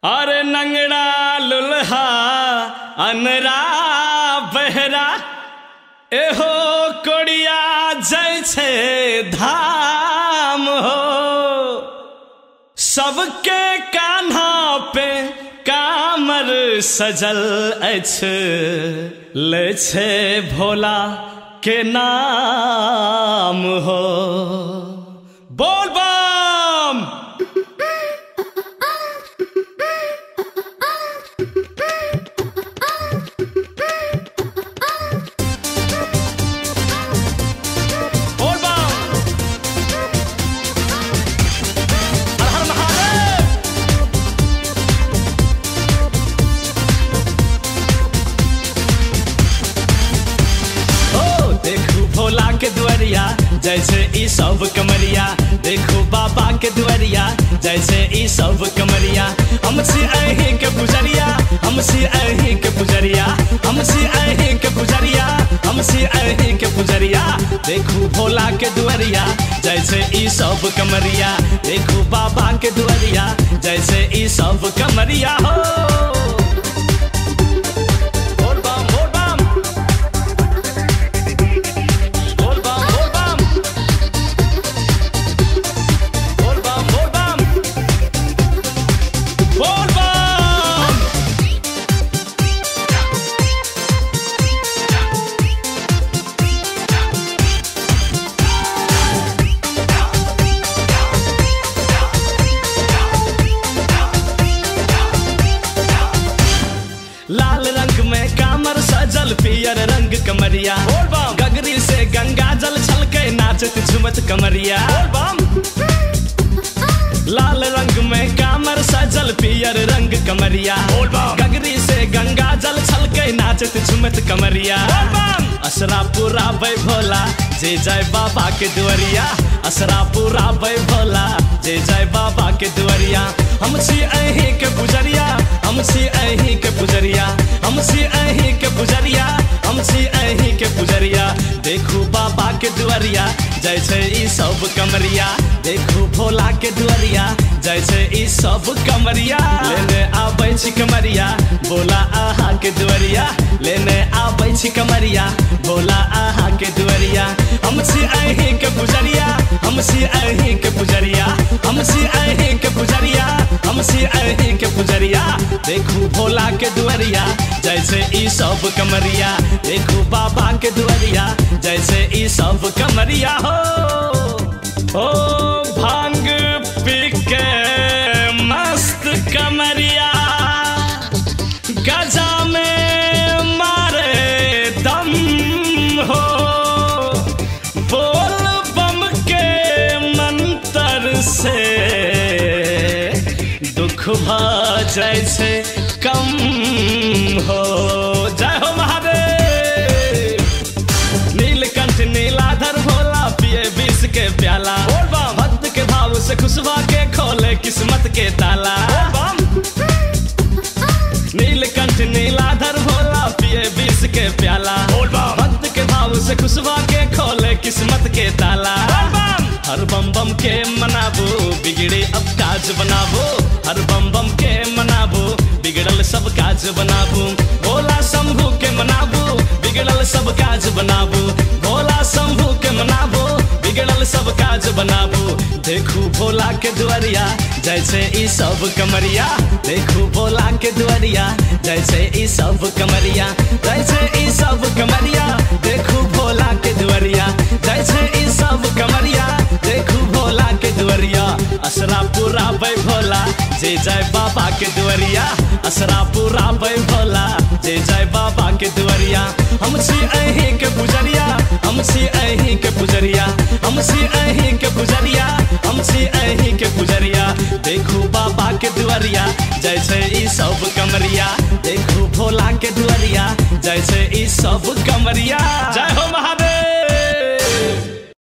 अरे नंगड़ा लुल्हा अनरा बहरा एहो कोड़िया जय छे धाम हो सबके कान्हा पे कामर सजल अछि ले छे भोला के नाम हो बोल बम। भोला के दुआरिया जैसे ई सब कमरिया देखो बाबा के दुआरिया जैसे ई सब कमरिया हमसे अहीं के पुजरिया हमसे अहीं के पुजरिया हमसे अहीं के पुजरिया हमसे अहीं के पुजरिया देखो भोला के दुआरिया जैसे ई सब कमरिया देखो बाबा के दुआरिया जैसे ई सब कमरिया हो लाल रंग में कामर सजल पियर रंग कमरिया गगरी से गंगा जल छलके नाचत झुमत कमरिया लाल रंग में कामर सजल पियर रंग कमरिया गगरी से गंगा जल छलके नाचत झुमत कमरिया असरा पूरा बै भोला जे जय बाबा के दुआरिया असरा पूरा बै भोला जे जय बाबा के दुआरिया हमसे अहीं के पुजरिया हमसे अहीं के पुजरिया हमसे अहीं के पुजरिया हमसे अहीं के पुजरिया देखो बाबा के दुआरिया जैसे ई सब कमरिया देखो भोला के दुआरिया जैसे ई सब कमरिया लेने आबै छी कमरिया भोला आहा के दुआरिया लेने आबै छी कमरिया भोला आहा के दुआरिया हमसे अहीं के पुजरिया हमसे अहीं के पुजरिया हमसे अहीं के पुजरिया हमसे अहीं के पुजरिया देखो भोला के दुआरिया जैसे ई सब कमरिया देखो बाबा के दुआरिया जैसे ई सब कमरिया हो ओ भांग पी के मस्त कमरिया गजा में मारे दम हो बोल बम के मंत्र से दुख भय से कम हो जय हो महादेव। नीलकंठ नीलाधर भोला पिए विष के प्याला भक्त के भाव से खुशबा के खोले किस्मत के ताला नीलकंठ नीलाधर भोला पिए विष के प्याला भक्त के भाव से खुशबा के खोले किस्मत के ताला हर बम बम के मनाबो बिगड़े अब काज बनाबो हर बम बम के मनाबो बिगड़ल सब काज बनाबो भोला शंभू के मनाबो बिगड़ल सब काज बनाबो भोला शंभू के मनाबो बिगड़ल सब काज बनाबो देखो भोला के दुआरिया जैसे ई सब कमरिया देखो भोला के दुआरिया जैसे ई सब कमरिया जैसे ई सब कमरिया देखो भोला के दुआरिया जैसे ई सब कमरिया देखो भोला के दुआरिया असरा पूरा बै भोला जे जय बाबा के दुआरिया असरा पूरा बै भोला जे जय बाबा के दुआरिया हमसे अहीं के पुजरिया हमसे अहीं के पुजरिया हमसे अहीं के पुजरिया हमसे अहीं के पुजरिया देखो बाबा के दुआरिया जैसे ई सब कमरिया देखो भोला के दुआरिया जैसे ई सब कमरिया जय हो।